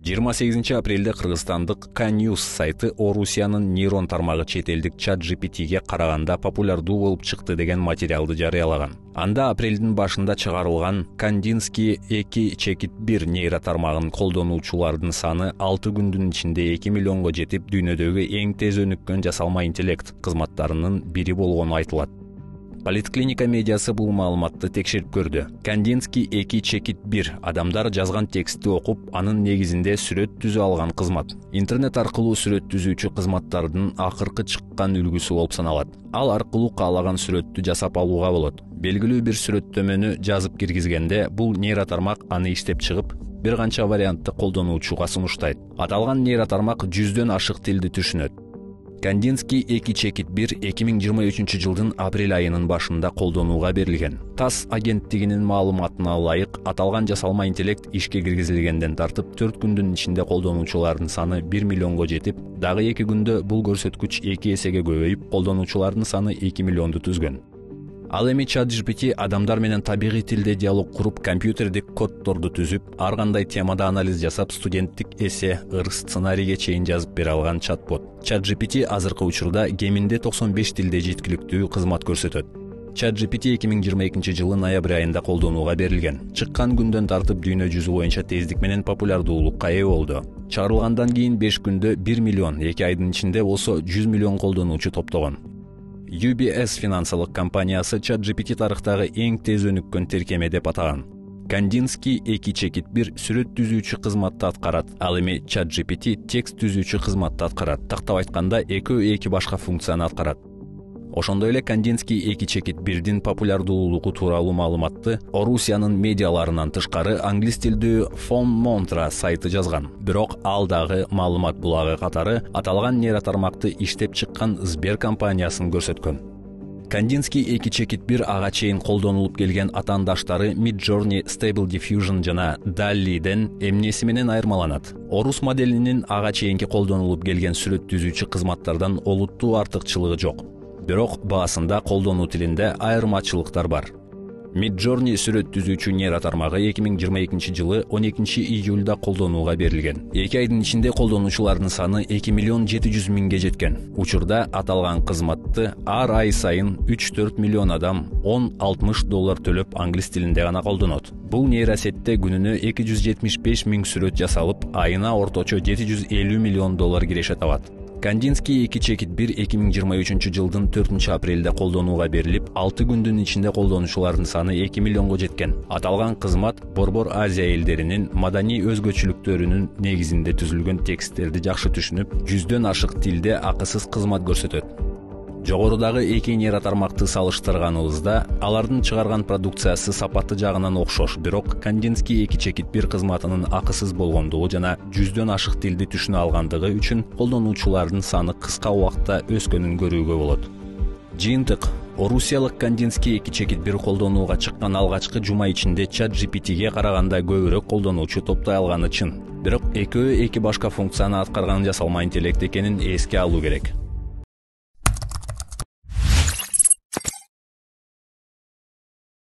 28 апрелде кыргызстандык K-News сайты Орусиянын нейрон тармагы чет элдик ChatGPT'ге караганда популярдуу болуп чыкты деген материалды жарыялаган. Анда апрелдин башында чыгарылган Kandinsky 2.1 нейро тармагын колдонуучулардын саны 6 күндүн ичинде 2 миллионго жетип, дүйнөдөгү эң тез өнүккөн жасалма интеллект кызматтарынын бири болгону айтылат. Политклиника медиасы бул маалыматты текшерип көрдү. Kandinsky 2.1 адамдар жазган текстти окуп, анын негизинде сүрөт түзө алган кызмат. Интернет аркылуу сүрөт түзүүчү кызматтардын акыркы чыккан үлгүсү болуп саналат. Ал аркылуу каалаган сүрөттү жасап алууга болот. Белгилүү бир сүрөттөмөнү жазып киргизгенде, бул нейро тармак аны иштеп чыгып, бир канча вариантты колдонуучуга сунуштайт. Аталган нейро тармак 100дөн ашык тилди түшүнөт. Kandinsky 2.1 2023 жылдын апрель айынын башында колдонууга берилген. ТАСС агенттигинин маалыматына ылайык, аталган жасалма интеллект ишке киргизилгенден тартып 4 күндүн ичинде колдонуучулардын саны 1 миллионго жетип, дагы 2 күндө бул көрсөткүч 2 эсеге көбөйүп, колдонуучулардын саны 2 миллионду түзгөн. Ал эми ChatGPT адамдар менен табигый тилде диалог куруп, компьютердик коддорду түзүп, ар кандай темада анализ жасап, студенттик эссе, сценарийге чейин жазып бере алган чатбот. ChatGPT азыркы учурда кеминде 95 тилде жеткиликтүү кызмат көрсөтөт. ChatGPT 2022 жылы ноябрь айында колдонууга берилген. Чыккан күндөн тартып дүйнө жүзү боюнча тездик менен популярдуулукка ээ болду. Чыгарылгандан кийин 5 күндө 1 миллион, 2 айдын ичинде болсо 100 миллион колдонуучу топтогон. UBS финансылык компаниясы ChatGPT тарыхтагы эң тез өнүккөн тиркеме деп атаган. Kandinsky 2.1 сүрөт түзүүчү кызматты аткарат, ал эми ChatGPT текст түзүүчү кызматты аткарат. Тактап айтканда, экөө эки башка функцияны аткарат. Ошондой эле Kandinsky 2.1-дин популярдуулугу тууралуу маалыматты Орусиянын медиаларынан тышкары англис тилдүү Phone Mantra сайты жазган. Бирок ал дагы маалымат булагы катары аталган нейро тармакты иштеп чыккан Сбер компаниясын көрсөткөн. Kandinsky 2.1 ага чейин колдонулуп келген атаандаштары Midjourney, Stable Diffusion жана DALL-ден эмнеси менен айырмаланат? Орус моделинин ага чейинки колдонулуп келген сүрөт түзүүчү кызматтардан олуттуу артыкчылыгы жок. Бирок баасында колдонуу тилинде айырмачылыктар бар. Midjourney сүрөт түзүүчү нейро тармагы 2022 жылы 12 июлда колдонууга берилген. 2 айдын ичинде колдонуучулардын саны 2 миллион 700 миңге жеткен. Учурда аталган кызматты ар ай сайын 3-4 миллион адам $10-60 төлөп англис тилинде гана колдонот. Бул нейросетте күнүнө 275 миң сүрөт жасалып, айына орточо $750 миллион киреше табат. Kandinsky 2.1 2023 жылдын 4 апрелде колдонууга берилип, 6 күндүн ичинде колдонуучулардын саны 2 миллионго жеткен. Аталган кызмат Борбор Азия элдеринин маданий өзгөчөлүктөрүнүн негизинде түзүлгөн тексттерди жакшы түшүнүп, 100дөн ашык тилде акысыз кызмат көрсөтөт. Жогорудагы эки нейро тармакты салыштырганыбызда, алардын чыгарган продукциясы сапаты жагынан окшош, бирок Kandinsky 2.1 кызматынын акысыз болгондугу жана 100дөн ашык тилди түшүнө алгандыгы үчүн колдонуучулардын саны кыска убакытта өскөнүн көрүүгө болот. Жыйынтык: Орусиялык Kandinsky 2.1 колдонууга чыккан алгачкы жума ичинде ChatGPT'ге караганда көбүрөөк колдонуучу топтой алганы чын. Бирок экөө эки башка функцияны аткарган жасалма интеллект экенин эске алуу керек.